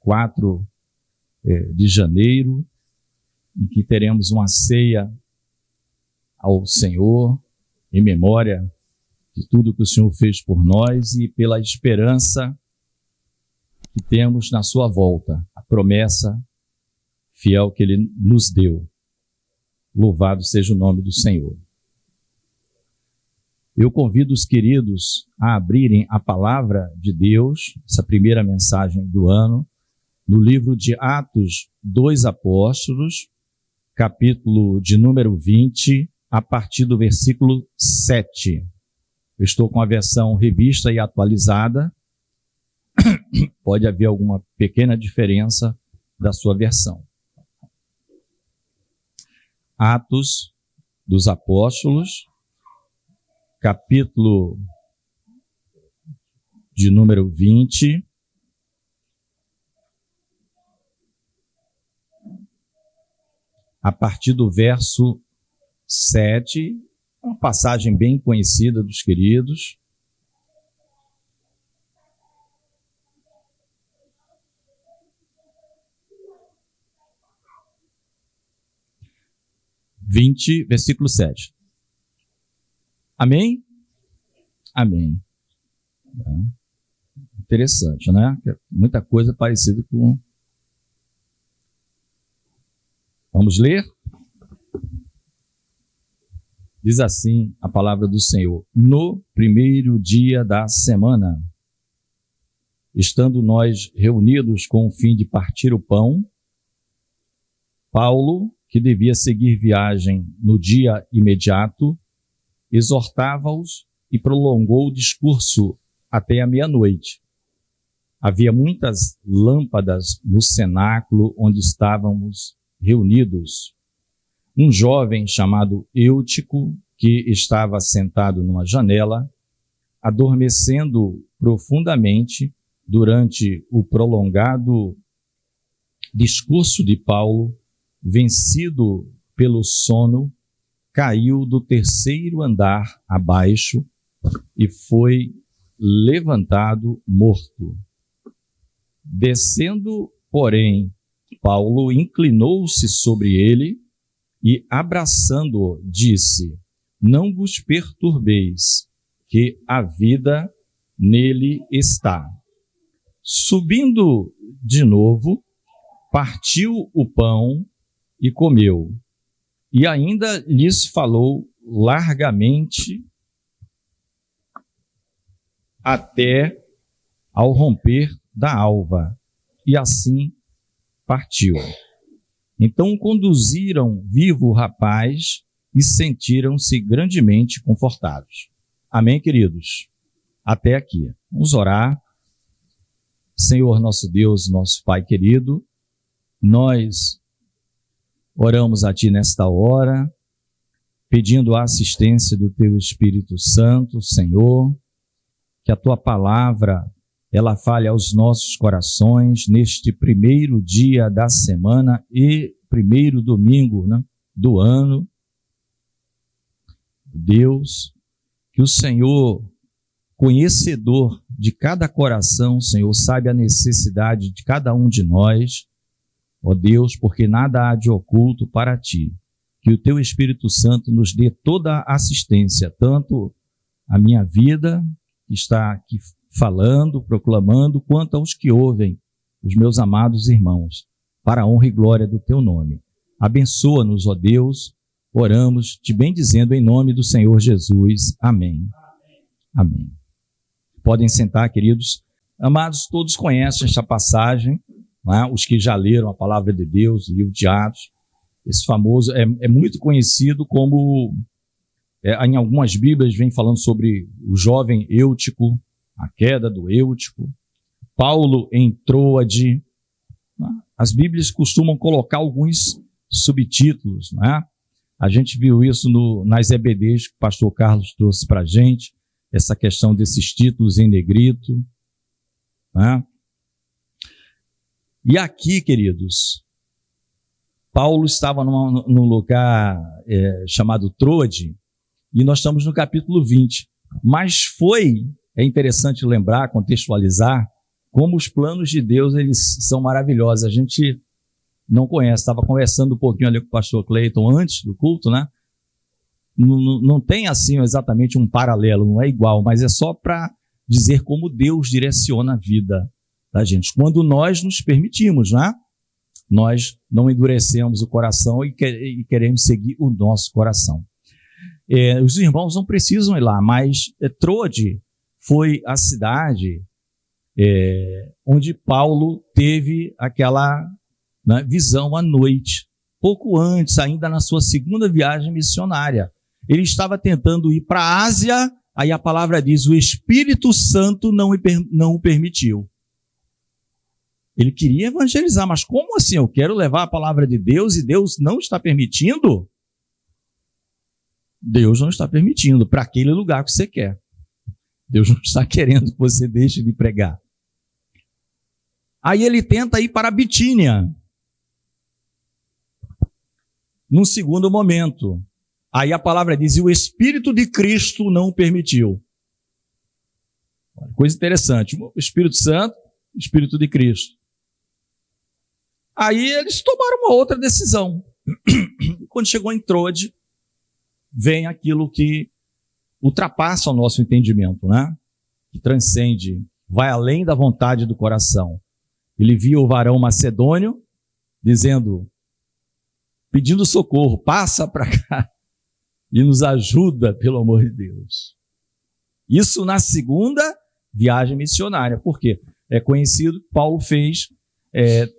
4 de janeiro, em que teremos uma ceia ao Senhor, em memória de tudo que o Senhor fez por nós e pela esperança que temos na sua volta, a promessa fiel que Ele nos deu. Louvado seja o nome do Senhor. Eu convido os queridos a abrirem a palavra de Deus, essa primeira mensagem do ano, no livro de Atos dos Apóstolos, capítulo de número 20, a partir do versículo 7. Eu estou com a versão revista e atualizada. Pode haver alguma pequena diferença da sua versão. Atos dos Apóstolos, capítulo de número 20, a partir do verso 7, uma passagem bem conhecida dos queridos. Versículo 7. Amém? Amém. Interessante, né? Muita coisa parecida com... Vamos ler? Diz assim a palavra do Senhor: no primeiro dia da semana, estando nós reunidos com o fim de partir o pão, Paulo, que devia seguir viagem no dia imediato, exortava-os e prolongou o discurso até a meia-noite. Havia muitas lâmpadas no cenáculo onde estávamos reunidos. Um jovem chamado Eutico, que estava sentado numa janela, adormecendo profundamente durante o prolongado discurso de Paulo, vencido pelo sono, caiu do 3º andar abaixo e foi levantado morto. Descendo, porém, Paulo inclinou-se sobre ele e, abraçando-o, disse: não vos perturbeis, que a vida nele está. Subindo de novo, partiu o pão e comeu, e ainda lhes falou largamente até ao romper da alva, e assim partiu. Então conduziram vivo o rapaz e sentiram-se grandemente confortados. Amém, queridos? Até aqui. Vamos orar. Senhor nosso Deus, nosso Pai querido, nós oramos a Ti nesta hora, pedindo a assistência do Teu Espírito Santo, Senhor, que a Tua palavra, ela fale aos nossos corações neste primeiro dia da semana e primeiro domingo, né, do ano. Deus, que o Senhor, conhecedor de cada coração, Senhor, sabe a necessidade de cada um de nós, ó Deus, porque nada há de oculto para Ti. Que o Teu Espírito Santo nos dê toda a assistência, tanto a minha vida, que está aqui falando, proclamando, quanto aos que ouvem, os meus amados irmãos, para a honra e glória do Teu nome. Abençoa-nos, ó Deus, oramos, te bendizendo em nome do Senhor Jesus. Amém. Amém. Podem sentar, queridos. Amados, todos conhecem esta passagem, não é? Os que já leram a palavra de Deus, o livro de Atos, esse famoso, é muito conhecido como, em algumas Bíblias vem falando sobre o jovem Eutico, a queda do Eutico, Paulo em Troade. As Bíblias costumam colocar alguns subtítulos, não é? A gente viu isso nas EBDs que o pastor Carlos trouxe para a gente, essa questão desses títulos em negrito, né? E aqui, queridos, Paulo estava num lugar chamado Troade, e nós estamos no capítulo 20. Mas é interessante lembrar, contextualizar, Como os planos de Deus, eles são maravilhosos. A gente não conhece. Estava conversando um pouquinho ali com o pastor Cleiton antes do culto, né? Não tem assim exatamente um paralelo, não é igual, mas é só para dizer como Deus direciona a vida da gente. Quando nós nos permitimos, né? Nós não endurecemos o coração e queremos seguir o nosso coração. Os irmãos não precisam ir lá, mas Trode foi a cidade onde Paulo teve aquela, né, visão à noite, pouco antes, ainda na sua segunda viagem missionária. Ele estava tentando ir para a Ásia, aí a palavra diz, o Espírito Santo não o permitiu. Ele queria evangelizar, mas como assim? Eu quero levar a palavra de Deus e Deus não está permitindo? Deus não está permitindo para aquele lugar que você quer. Deus não está querendo que você deixe de pregar. Aí ele tenta ir para a Bitínia. Num segundo momento. Aí a palavra diz, e o Espírito de Cristo não o permitiu. Coisa interessante. O Espírito Santo, o Espírito de Cristo. Aí eles tomaram uma outra decisão. Quando chegou em Trode, vem aquilo que ultrapassa o nosso entendimento, né? Que transcende, vai além da vontade do coração. Ele viu o varão macedônio, dizendo, pedindo socorro, passa para cá e nos ajuda, pelo amor de Deus. Isso na segunda viagem missionária. Por quê? É conhecido que Paulo fez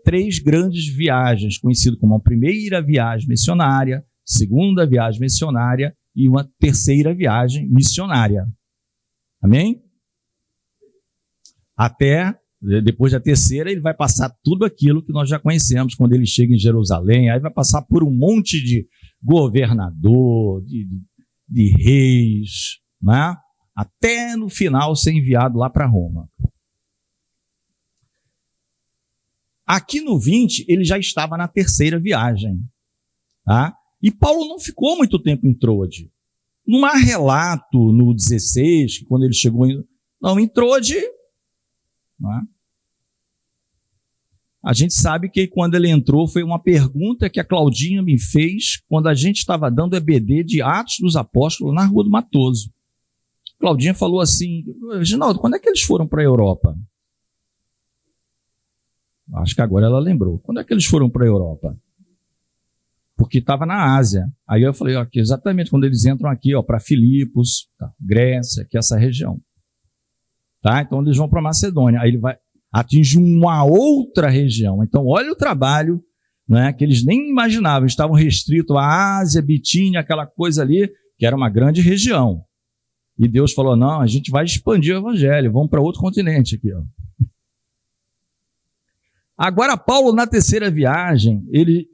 3 grandes viagens, conhecido como a primeira viagem missionária, segunda viagem missionária e uma terceira viagem missionária. Amém? Até, depois da terceira, ele vai passar tudo aquilo que nós já conhecemos quando ele chega em Jerusalém, aí vai passar por um monte de governador, de reis, né? Até no final ser enviado lá para Roma. Aqui no 20, ele já estava na terceira viagem. Tá? E Paulo não ficou muito tempo em Trode. Não há relato no 16, que quando ele chegou em Trode, né? A gente sabe que quando ele entrou, foi uma pergunta que a Claudinha me fez quando a gente estava dando EBD de Atos dos Apóstolos na Rua do Matoso. Claudinha falou assim, Reginaldo, quando é que eles foram para a Europa? Acho que agora ela lembrou. Quando é que eles foram para a Europa? Porque estava na Ásia. Aí eu falei, aqui, exatamente quando eles entram aqui, para Filipos, tá, Grécia, que é essa região. Tá? Então eles vão para Macedônia. Aí ele vai atingir uma outra região. Então olha o trabalho, né, que eles nem imaginavam. Estavam restritos à Ásia, Bitínia, aquela coisa ali, que era uma grande região. E Deus falou, não, a gente vai expandir o evangelho, vamos para outro continente aqui, ó. Agora, Paulo, na terceira viagem, ele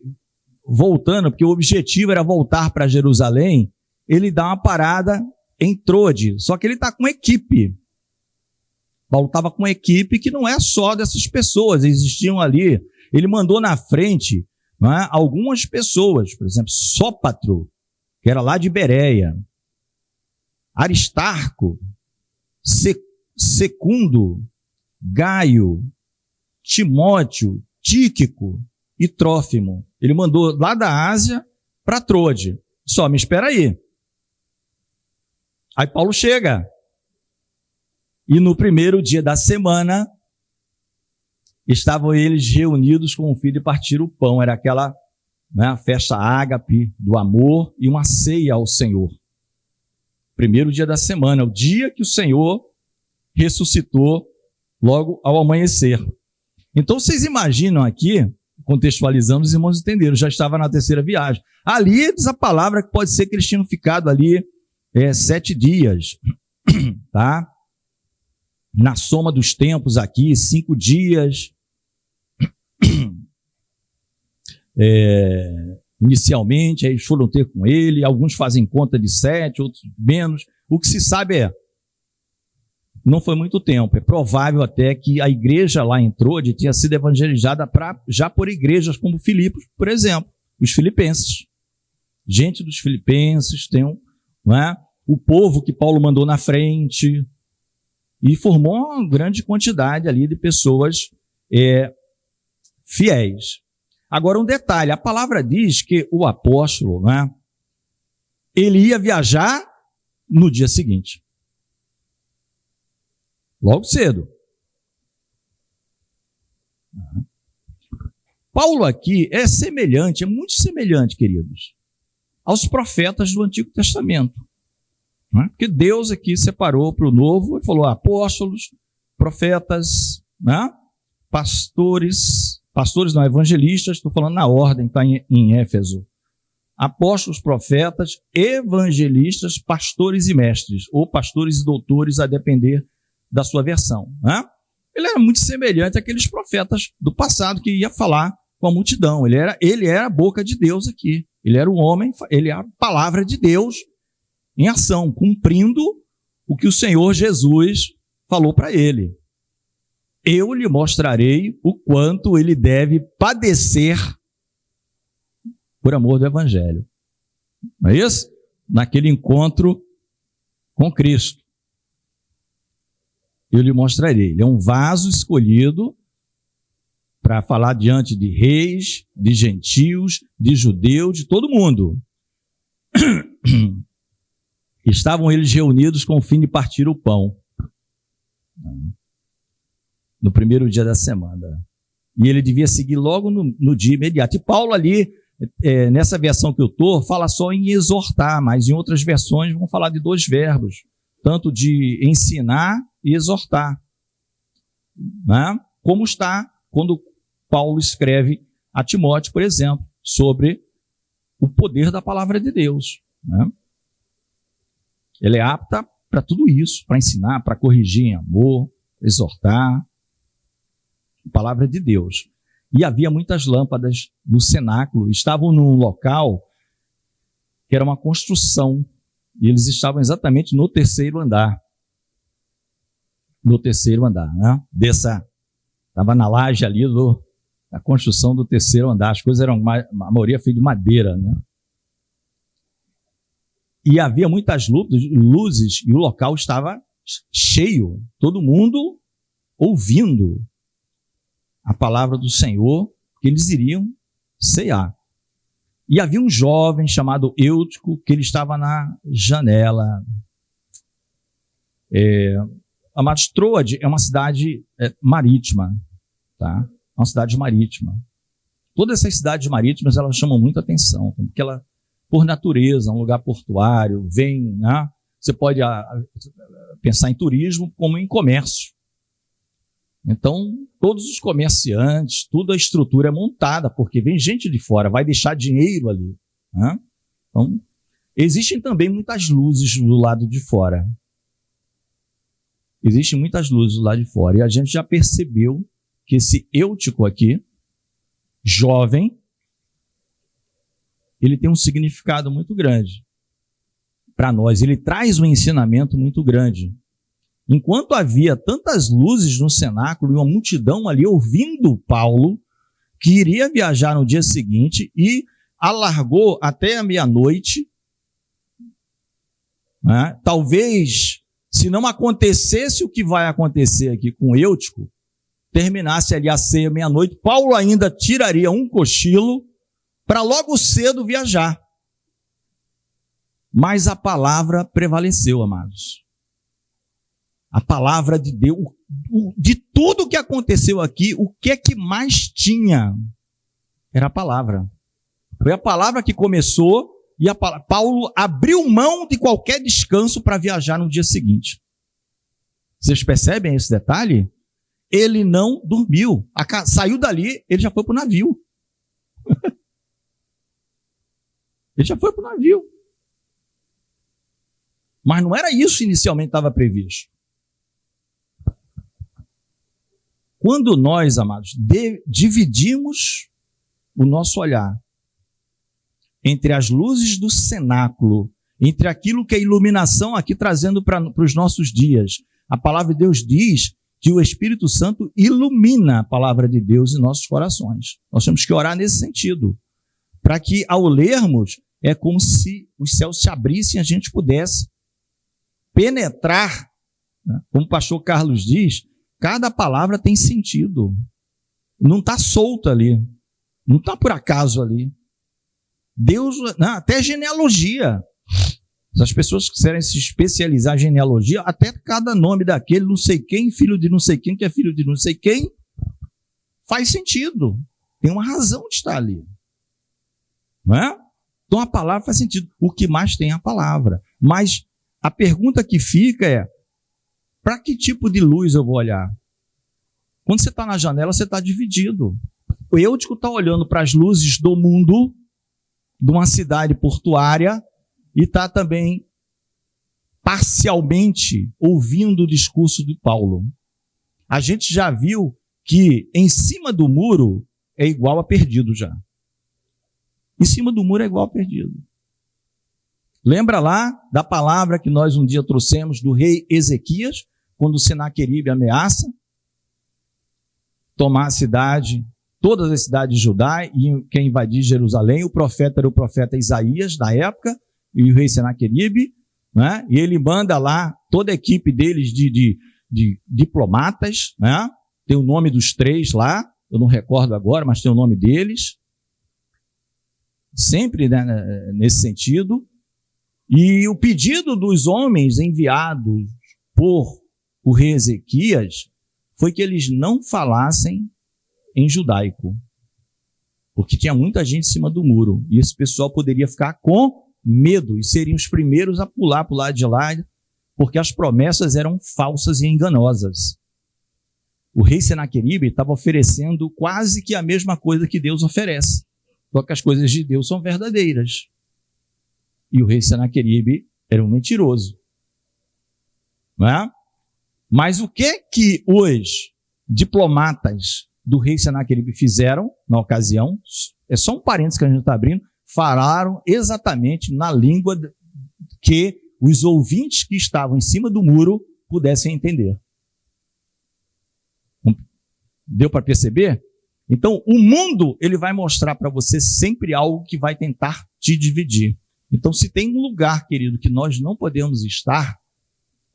voltando, porque o objetivo era voltar para Jerusalém, ele dá uma parada em Trode, só que ele está com equipe. Paulo estava com uma equipe que não é só dessas pessoas, existiam ali. Ele mandou na frente, não é, algumas pessoas, por exemplo, Sópatro, que era lá de Bereia, Aristarco, Secundo, Gaio, Timóteo, Tíquico e Trófimo. Ele mandou lá da Ásia para Trode. Só me espera aí. Aí Paulo chega. E no primeiro dia da semana, estavam eles reunidos com o filho e partiram o pão. Era aquela, né, festa ágape do amor e uma ceia ao Senhor. Primeiro dia da semana, o dia que o Senhor ressuscitou logo ao amanhecer. Então, vocês imaginam aqui, contextualizando, os irmãos entenderam, já estava na terceira viagem. Ali diz a palavra que pode ser que eles tinham ficado ali 7 dias, tá? Na soma dos tempos aqui, 5 dias. Inicialmente, aí eles foram ter com ele, alguns fazem conta de 7, outros menos. O que se sabe não foi muito tempo. É provável até que a igreja lá em Trode tinha sido evangelizada já por igrejas como Filipos, por exemplo, os filipenses. Gente dos filipenses, tem não é? O povo que Paulo mandou na frente, e formou uma grande quantidade ali de pessoas fiéis. Agora, um detalhe, a palavra diz que o apóstolo, né, ele ia viajar no dia seguinte. Logo cedo. Paulo aqui é semelhante, é muito semelhante, queridos, aos profetas do Antigo Testamento. Né? Porque Deus aqui separou para o Novo e falou apóstolos, profetas, né? Pastores não, evangelistas, estou falando na ordem, está em Éfeso. Apóstolos, profetas, evangelistas, pastores e mestres, ou pastores e doutores, a depender da sua versão. Né? Ele era muito semelhante àqueles profetas do passado que ia falar com a multidão. Ele era a boca de Deus aqui. Ele era o homem, ele era a palavra de Deus em ação, cumprindo o que o Senhor Jesus falou para ele. Eu lhe mostrarei o quanto ele deve padecer por amor do Evangelho. Não é isso? Naquele encontro com Cristo. Eu lhe mostrarei. Ele é um vaso escolhido para falar diante de reis, de gentios, de judeus, de todo mundo. Estavam eles reunidos com o fim de partir o pão. No primeiro dia da semana. E ele devia seguir logo no dia imediato. E Paulo ali, nessa versão que eu estou, fala só em exortar, mas em outras versões vão falar de dois verbos, tanto de ensinar e exortar. Né? Como está quando Paulo escreve a Timóteo, por exemplo, sobre o poder da palavra de Deus. Né? Ele é apta para tudo isso, para ensinar, para corrigir em amor, exortar. A palavra de Deus. E havia muitas lâmpadas no cenáculo. Estavam num local que era uma construção. E eles estavam exatamente no terceiro andar. No terceiro andar, né? Estava na laje ali da construção do terceiro andar. As coisas eram, a maioria feita de madeira, né? E havia muitas luzes e o local estava cheio. Todo mundo ouvindo a palavra do Senhor, que eles iriam cear. E havia um jovem chamado Eutico, que ele estava na janela. Amados, Troade é uma cidade marítima, tá? É uma cidade marítima. Todas essas cidades marítimas, elas chamam muita atenção, porque ela, por natureza, é um lugar portuário, né? Você pode pensar em turismo como em comércio. Então, todos os comerciantes, toda a estrutura é montada, porque vem gente de fora, vai deixar dinheiro ali. Né? Então, existem também muitas luzes do lado de fora. Existem muitas luzes do lado de fora. E a gente já percebeu que esse Eutico aqui, jovem, ele tem um significado muito grande para nós. Ele traz um ensinamento muito grande. Enquanto havia tantas luzes no cenáculo e uma multidão ali ouvindo Paulo, que iria viajar no dia seguinte e alargou até a meia-noite, né? Talvez, se não acontecesse o que vai acontecer aqui com Eutico, terminasse ali a ceia meia-noite, Paulo ainda tiraria um cochilo para logo cedo viajar. Mas a palavra prevaleceu, amados. A palavra de Deus, de tudo que aconteceu aqui, o que é que mais tinha? Era a palavra. Foi a palavra que começou e Paulo abriu mão de qualquer descanso para viajar no dia seguinte. Vocês percebem esse detalhe? Ele não dormiu. Saiu dali, ele já foi para o navio. Ele já foi para o navio. Mas não era isso que inicialmente estava previsto. Quando nós, amados, dividimos o nosso olhar entre as luzes do cenáculo, entre aquilo que é iluminação aqui trazendo para os nossos dias, a palavra de Deus diz que o Espírito Santo ilumina a palavra de Deus em nossos corações. Nós temos que orar nesse sentido, para que ao lermos, é como se os céus se abrissem e a gente pudesse penetrar Como o pastor Carlos diz, cada palavra tem sentido. Não está solta ali. Não está por acaso ali. Deus, até genealogia. Se as pessoas quiserem se especializar em genealogia, até cada nome daquele, não sei quem, filho de não sei quem, que é filho de não sei quem, faz sentido. Tem uma razão de estar ali. Não é? Então a palavra faz sentido. O que mais tem é a palavra. Mas a pergunta que fica é, para que tipo de luz eu vou olhar? Quando você está na janela, você está dividido. O Eutico está olhando para as luzes do mundo, de uma cidade portuária, e está também parcialmente ouvindo o discurso de Paulo. A gente já viu que em cima do muro é igual a perdido já. Em cima do muro é igual a perdido. Lembra lá da palavra que nós um dia trouxemos do rei Ezequias, quando o Senaqueribe ameaça tomar a cidade, todas as cidades de Judá, e quem invadir Jerusalém, o profeta era o profeta Isaías, da época, e o rei Senaqueribe, né? E ele manda lá toda a equipe deles de diplomatas, né? Tem o nome dos 3 lá, eu não recordo agora, mas tem o nome deles, sempre, né, nesse sentido. E o pedido dos homens enviados por o rei Ezequias foi que eles não falassem em judaico, porque tinha muita gente em cima do muro, e esse pessoal poderia ficar com medo, e seriam os primeiros a pular para o lado de lá, porque as promessas eram falsas e enganosas. O rei Senaqueribe estava oferecendo quase que a mesma coisa que Deus oferece, só que as coisas de Deus são verdadeiras. E o rei Senaqueribe era um mentiroso. Não é? Mas o que os diplomatas do rei Senaqueribe fizeram na ocasião, é só um parênteses que a gente está abrindo, falaram exatamente na língua que os ouvintes que estavam em cima do muro pudessem entender. Deu para perceber? Então, o mundo ele vai mostrar para você sempre algo que vai tentar te dividir. Então, se tem um lugar, querido, que nós não podemos estar,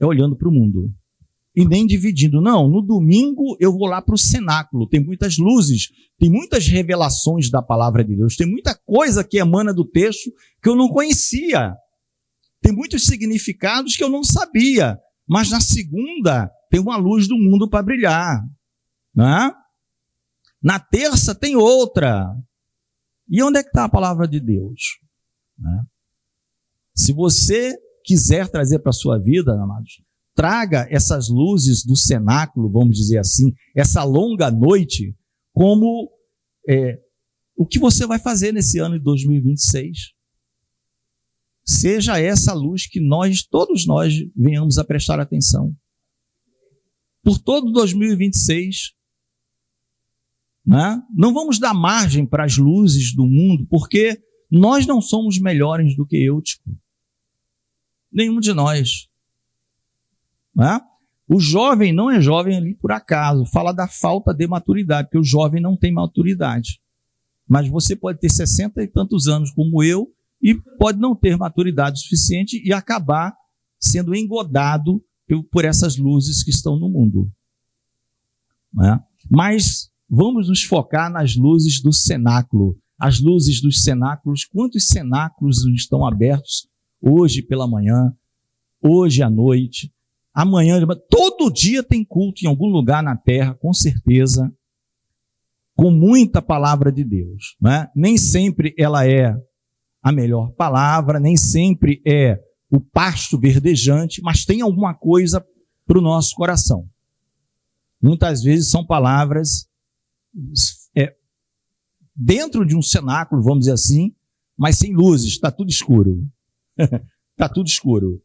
é olhando para o mundo. E nem dividindo. Não, no domingo eu vou lá para o cenáculo. Tem muitas luzes, tem muitas revelações da palavra de Deus, tem muita coisa que emana do texto que eu não conhecia. Tem muitos significados que eu não sabia. Mas na segunda tem uma luz do mundo para brilhar. Né? Na terça tem outra. E onde é que está a palavra de Deus? Né? Se você quiser trazer para a sua vida, amados, traga essas luzes do cenáculo, vamos dizer assim, essa longa noite, como o que você vai fazer nesse ano de 2026. Seja essa luz que todos nós, venhamos a prestar atenção. Por todo 2026, né? Não vamos dar margem para as luzes do mundo, porque nós não somos melhores do que Eutico. Nenhum de nós. Né? O jovem não é jovem ali por acaso, fala da falta de maturidade, porque o jovem não tem maturidade. Mas você pode ter 60 e tantos anos como eu e pode não ter maturidade suficiente e acabar sendo engodado por essas luzes que estão no mundo. Né? Mas vamos nos focar nas luzes do cenáculo. As luzes dos cenáculos, quantos cenáculos estão abertos hoje pela manhã, hoje à noite, amanhã, todo dia tem culto em algum lugar na terra, com certeza, com muita palavra de Deus. Né? Nem sempre ela é a melhor palavra, nem sempre é o pasto verdejante, mas tem alguma coisa para o nosso coração. Muitas vezes são palavras dentro de um cenáculo, vamos dizer assim, mas sem luzes, está tudo escuro. Está tudo escuro.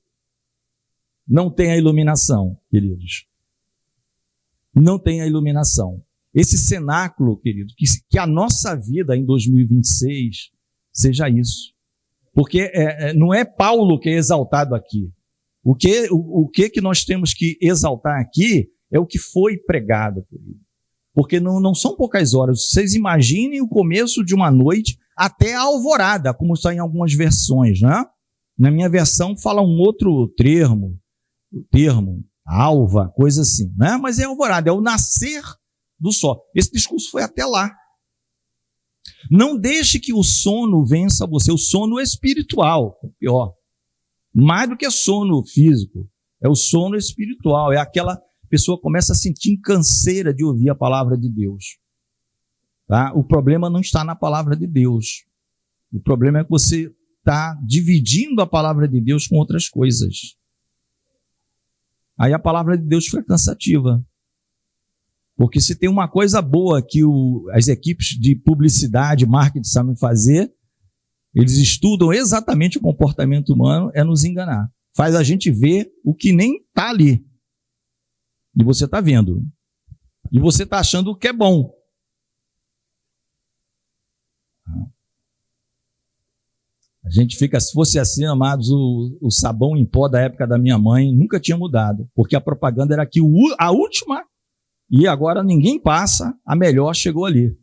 Não tem a iluminação, queridos. Não tem a iluminação. Esse cenáculo, querido, que a nossa vida em 2026 seja isso. Porque não é Paulo que é exaltado aqui. O que nós temos que exaltar aqui é o que foi pregado por ele. Porque não são poucas horas. Vocês imaginem o começo de uma noite até a alvorada, como está em algumas versões, né? Na minha versão fala um outro termo, alva, coisa assim, né? Mas é alvorada, é o nascer do sol. Esse discurso foi até lá. Não deixe que o sono vença você, o sono espiritual, pior. Mais do que sono físico, é o sono espiritual, é aquela pessoa que começa a sentir canseira de ouvir a palavra de Deus. Tá? O problema não está na palavra de Deus. O problema é que você está dividindo a palavra de Deus com outras coisas. Aí a palavra de Deus fica cansativa. Porque se tem uma coisa boa que as equipes de publicidade, marketing sabem fazer, eles estudam exatamente o comportamento humano, é nos enganar. Faz a gente ver o que nem está ali. E você está vendo. E você está achando que é bom. A gente fica, se fosse assim, amados, o sabão em pó da época da minha mãe nunca tinha mudado. Porque a propaganda era que a última, e agora ninguém passa, a melhor chegou ali.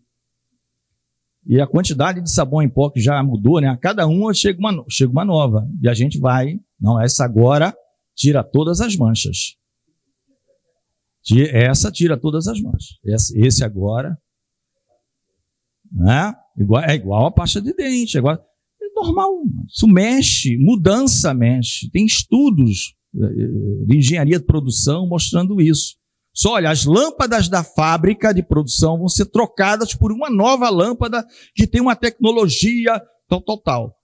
E a quantidade de sabão em pó que já mudou, né? A cada uma chega uma nova. E a gente vai, não, essa agora tira todas as manchas. Essa tira todas as manchas. Esse agora, né? É igual a pasta de dente. É normal. Isso mexe, mudança mexe. Tem estudos de engenharia de produção mostrando isso. Só olha, as lâmpadas da fábrica de produção vão ser trocadas por uma nova lâmpada que tem uma tecnologia tal.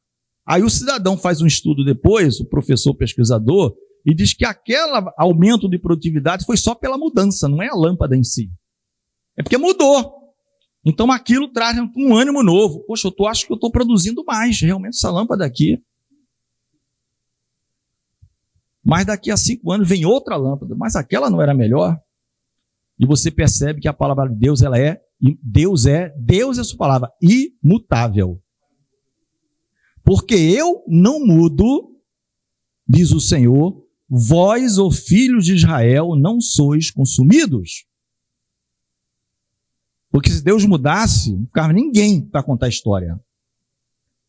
Aí o cidadão faz um estudo depois, o professor pesquisador, e diz que aquele aumento de produtividade foi só pela mudança, não é a lâmpada em si. É porque mudou. Então aquilo traz um ânimo novo. Poxa, acho que eu estou produzindo mais, realmente, essa lâmpada aqui. Mas daqui a 5 anos vem outra lâmpada, mas aquela não era melhor? E você percebe que a palavra de Deus, Deus é sua palavra, imutável. Porque eu não mudo, diz o Senhor, vós, ó filhos de Israel, não sois consumidos. Porque se Deus mudasse, não ficava ninguém para contar a história.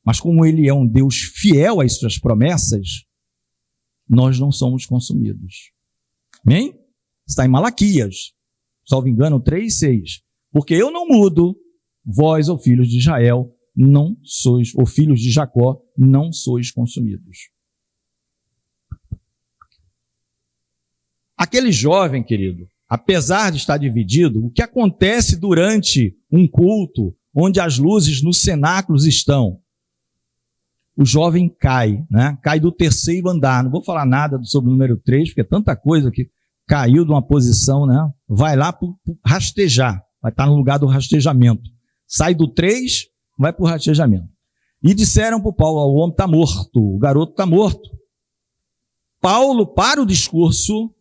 Mas como Ele é um Deus fiel às suas promessas, nós não somos consumidos. Amém? Está em Malaquias, salvo engano, 3:6. Porque eu não mudo, vós, ó filhos de Israel, não sois, ou filhos de Jacó, não sois consumidos. Aquele jovem, querido, apesar de estar dividido, o que acontece durante um culto, onde as luzes nos cenáculos estão? O jovem cai, né? Cai do 3º andar. Não vou falar nada sobre o número 3, porque é tanta coisa que caiu de uma posição, né? Vai lá para rastejar, vai estar no lugar do rastejamento. Sai do 3, vai para o rastejamento. E disseram para o Paulo, o homem está morto, o garoto está morto. Paulo, para o discurso,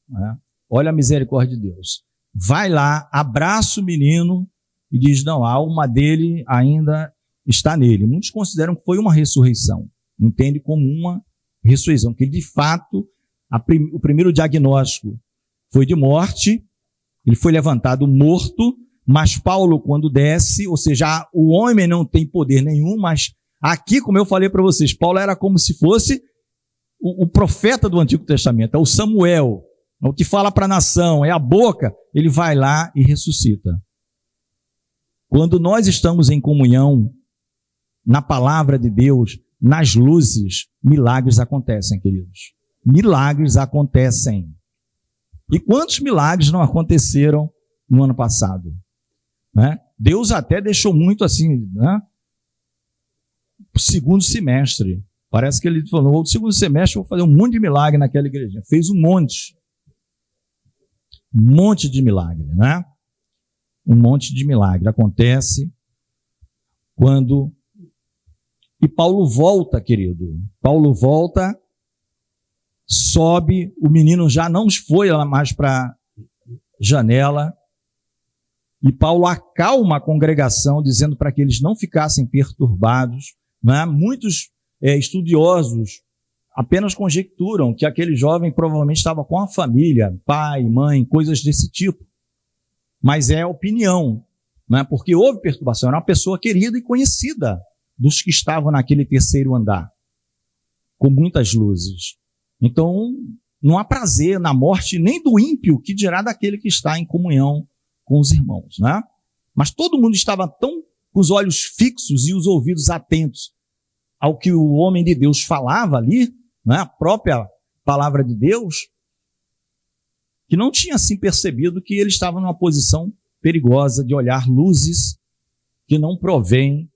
né? Olha a misericórdia de Deus. Vai lá, abraça o menino e diz, não, a alma dele ainda está nele. Muitos consideram que foi uma ressurreição. Entende como uma ressurreição, que de fato o primeiro diagnóstico foi de morte, ele foi levantado morto, mas Paulo, quando desce, ou seja, o homem não tem poder nenhum, mas aqui, como eu falei para vocês, Paulo era como se fosse o profeta do Antigo Testamento, é o Samuel, é o que fala para a nação, é a boca, ele vai lá e ressuscita. Quando nós estamos em comunhão, na palavra de Deus, nas luzes, milagres acontecem, queridos. Milagres acontecem. E quantos milagres não aconteceram no ano passado? Né? Deus até deixou muito assim, né? O segundo semestre. Parece que ele falou, no segundo semestre eu vou fazer um monte de milagre naquela igreja. Fez um monte. Um monte de milagre, né? Um monte de milagre. Acontece quando... E Paulo volta, querido. Paulo volta, sobe, o menino já não foi mais para a janela, e Paulo acalma a congregação, dizendo para que eles não ficassem perturbados. Né? Muitos estudiosos apenas conjecturam que aquele jovem provavelmente estava com a família, pai, mãe, coisas desse tipo. Mas é opinião, né? Porque houve perturbação, era uma pessoa querida e conhecida dos que estavam naquele 3º andar, com muitas luzes. Então, não há prazer na morte nem do ímpio, que dirá daquele que está em comunhão com os irmãos, né? Mas todo mundo estava tão com os olhos fixos e os ouvidos atentos ao que o homem de Deus falava ali, né? A própria palavra de Deus, que não tinha assim percebido que ele estava numa posição perigosa de olhar luzes que não provêm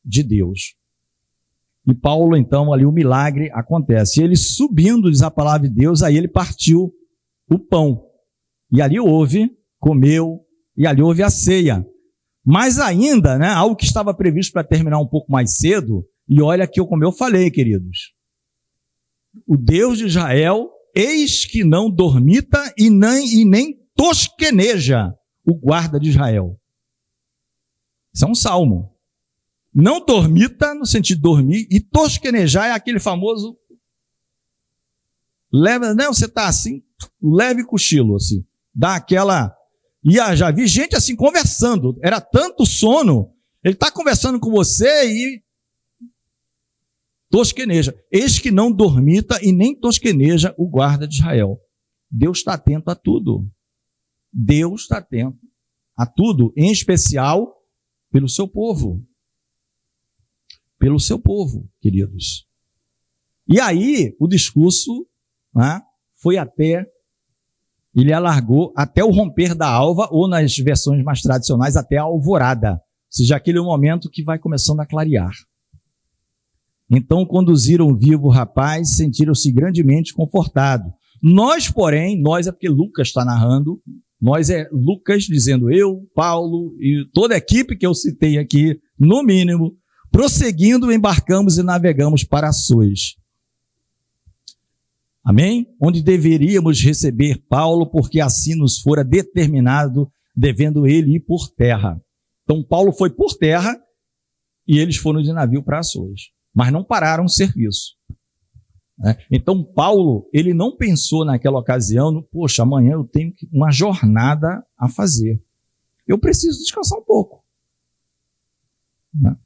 de Deus. E Paulo, então, ali o milagre acontece. E ele subindo, diz a palavra de Deus, aí ele partiu o pão. E ali houve, comeu, e ali houve a ceia. Mas ainda, né, algo que estava previsto para terminar um pouco mais cedo, e olha que como eu falei, queridos, o Deus de Israel, eis que não dormita e nem tosqueneja o guarda de Israel. Isso é um salmo. Não dormita, no sentido de dormir, e tosquenejar é aquele famoso leve, né, você está assim, leve cochilo, assim, dá aquela... E já vi gente assim conversando, era tanto sono, ele está conversando com você e tosqueneja. Eis que não dormita e nem tosqueneja o guarda de Israel. Deus está atento a tudo. Deus está atento a tudo, em especial pelo seu povo. Pelo seu povo, queridos. E aí, o discurso, né, foi até... Ele alargou até o romper da alva, ou nas versões mais tradicionais, até a alvorada. Ou seja, aquele momento que vai começando a clarear. Então conduziram vivo o rapaz, sentiram-se grandemente confortados. Nós, porém, nós é porque Lucas está narrando, nós é Lucas dizendo eu, Paulo e toda a equipe que eu citei aqui, no mínimo, prosseguindo, embarcamos e navegamos para Assos. Amém? Onde deveríamos receber Paulo, porque assim nos fora determinado, devendo ele ir por terra. Então Paulo foi por terra e eles foram de navio para Assos, mas não pararam o serviço. Então Paulo, ele não pensou naquela ocasião, poxa, amanhã eu tenho uma jornada a fazer. Eu preciso descansar um pouco.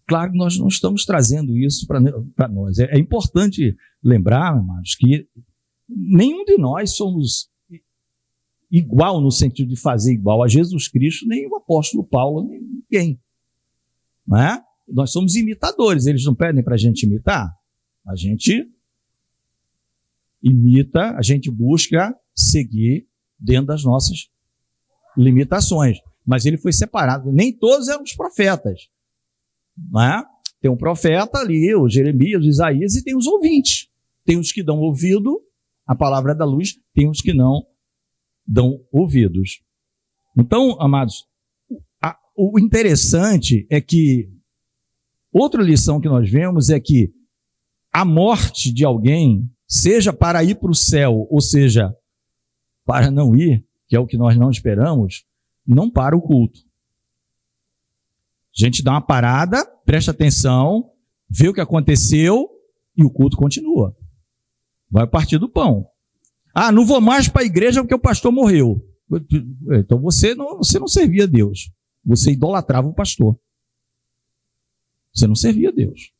Claro que nós não estamos trazendo isso para nós. É importante lembrar, amados, que nenhum de nós somos igual no sentido de fazer igual a Jesus Cristo, nem o apóstolo Paulo, nem ninguém. Não é? Nós somos imitadores, eles não pedem para a gente imitar? A gente imita, a gente busca seguir dentro das nossas limitações. Mas ele foi separado, nem todos eram os profetas. Não é? Tem um profeta ali, o Jeremias, o Isaías, e tem os ouvintes. Tem os que dão ouvido à palavra da luz, tem os que não dão ouvidos. Então, amados, o interessante é que outra lição que nós vemos é que a morte de alguém, seja para ir para o céu, ou seja, para não ir, que é o que nós não esperamos, não para o culto. A gente dá uma parada, presta atenção, vê o que aconteceu e o culto continua. Vai partir do pão. Ah, não vou mais para a igreja porque o pastor morreu. Então você não servia a Deus. Você idolatrava o pastor. Você não servia a Deus.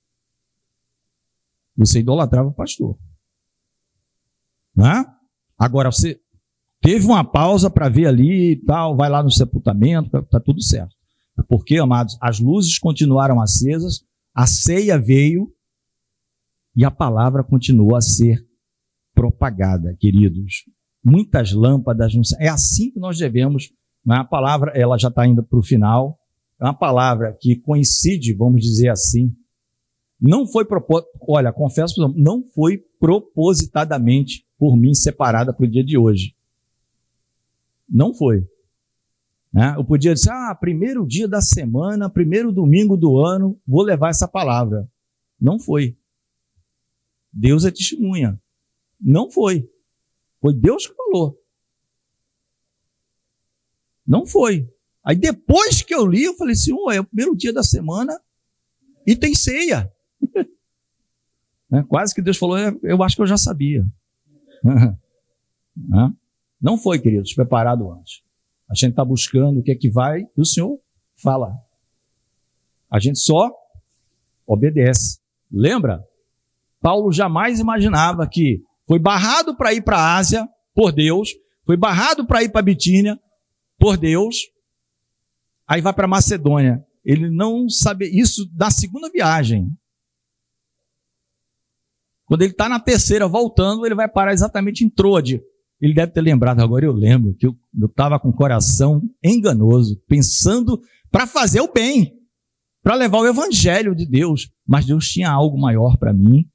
Você idolatrava o pastor. Não é? Agora, você teve uma pausa para ver ali e tal, vai lá no sepultamento, está tudo certo. Porque, amados, as luzes continuaram acesas, a ceia veio e a palavra continuou a ser propagada, queridos. Muitas lâmpadas. É assim que nós devemos. A palavra, ela já está indo para o final. É uma palavra que coincide, vamos dizer assim. Não foi olha, confesso, não foi propositadamente por mim separada para o dia de hoje. Não foi. Eu podia dizer, primeiro dia da semana, primeiro domingo do ano, vou levar essa palavra. Não foi. Deus é testemunha. Não foi. Foi Deus que falou. Não foi. Aí depois que eu li, eu falei assim, é o primeiro dia da semana e tem ceia. Quase que Deus falou, eu acho que eu já sabia. Não foi, queridos, preparado antes. A gente está buscando o que é que vai e o Senhor fala. A gente só obedece. Lembra? Paulo jamais imaginava que Foi barrado para ir para a Ásia por Deus, foi barrado para ir para a Bitínia por Deus, aí vai para Macedônia. Ele não sabe isso da segunda viagem. Quando ele está na terceira voltando, ele vai parar exatamente em Troade. Ele deve ter lembrado, agora eu lembro, que eu estava com o coração enganoso, pensando para fazer o bem, para levar o evangelho de Deus. Mas Deus tinha algo maior para mim,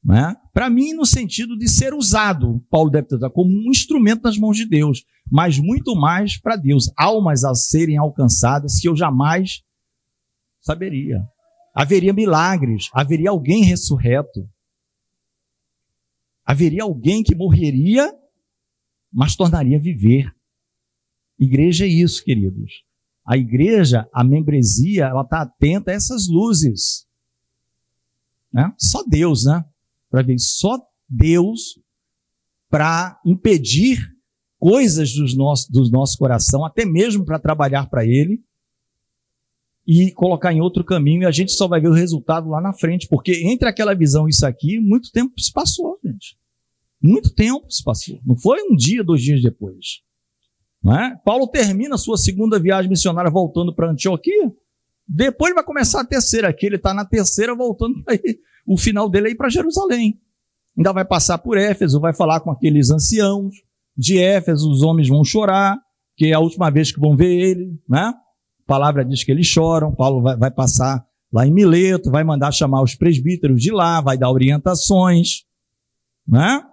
né? Para mim no sentido de ser usado, Paulo deve ter usado como um instrumento nas mãos de Deus, mas muito mais para Deus, almas a serem alcançadas que eu jamais saberia. Haveria milagres, haveria alguém ressurreto, haveria alguém que morreria, mas tornaria a viver. Igreja é isso, queridos. A igreja, a membresia, ela está atenta a essas luzes, né? Só Deus, né? Para ver, só Deus para impedir coisas do nosso coração, até mesmo para trabalhar para Ele e colocar em outro caminho, e a gente só vai ver o resultado lá na frente, porque entre aquela visão e isso aqui, muito tempo se passou, gente. Muito tempo se passou. Não foi um dia, 2 dias depois. Não é? Paulo termina a sua segunda viagem missionária voltando para Antioquia, depois vai começar a terceira aqui, ele está na terceira voltando para ir. O final dele é ir para Jerusalém. Ainda vai passar por Éfeso, vai falar com aqueles anciãos de Éfeso, os homens vão chorar, que é a última vez que vão ver ele, né? A palavra diz que eles choram. Paulo vai passar lá em Mileto, vai mandar chamar os presbíteros de lá, vai dar orientações, né?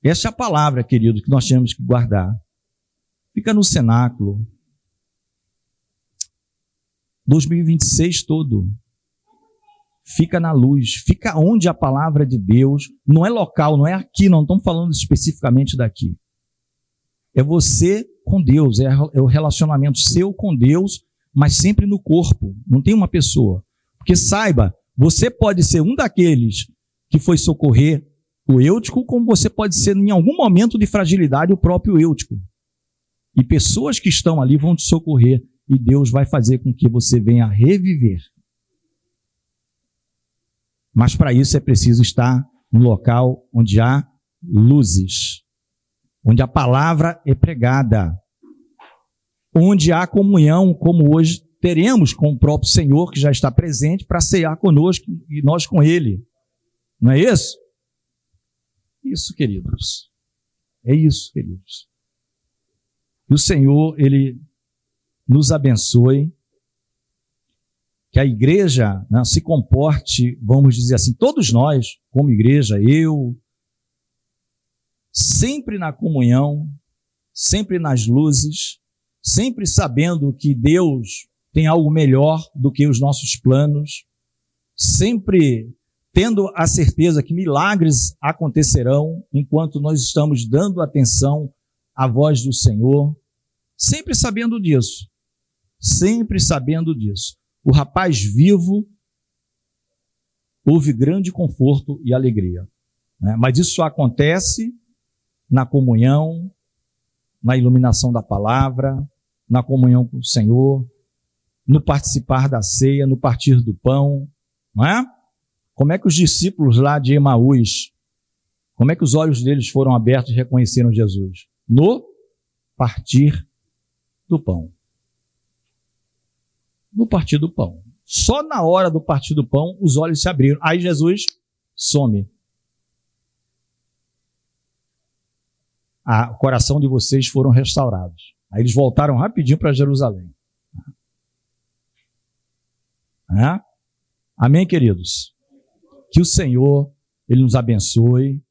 Essa é a palavra, querido, que nós temos que guardar. Fica no cenáculo. 2026 todo. Fica na luz, fica onde a palavra de Deus, não é local, não é aqui, não estamos falando especificamente daqui. É você com Deus, é o relacionamento seu com Deus, mas sempre no corpo, não tem uma pessoa. Porque saiba, você pode ser um daqueles que foi socorrer o Eutico, como você pode ser em algum momento de fragilidade o próprio Eutico. E pessoas que estão ali vão te socorrer e Deus vai fazer com que você venha a reviver. Mas para isso é preciso estar no local onde há luzes, onde a palavra é pregada, onde há comunhão, como hoje teremos com o próprio Senhor, que já está presente, para cear conosco e nós com Ele. Não é isso? Isso, queridos. É isso, queridos. E o Senhor, Ele nos abençoe, que a igreja, né, se comporte, vamos dizer assim, todos nós, como igreja, eu, sempre na comunhão, sempre nas luzes, sempre sabendo que Deus tem algo melhor do que os nossos planos, sempre tendo a certeza que milagres acontecerão enquanto nós estamos dando atenção à voz do Senhor, sempre sabendo disso, sempre sabendo disso. O rapaz vivo houve grande conforto e alegria, né? Mas isso só acontece na comunhão, na iluminação da palavra, na comunhão com o Senhor, no participar da ceia, no partir do pão, não é? Como é que os discípulos lá de Emaús, como é que os olhos deles foram abertos e reconheceram Jesus? No partir do pão. No partir do pão. Só na hora do partir do pão, os olhos se abriram. Aí Jesus some. O coração de vocês foram restaurados. Aí eles voltaram rapidinho para Jerusalém. Amém, queridos? Que o Senhor, Ele nos abençoe,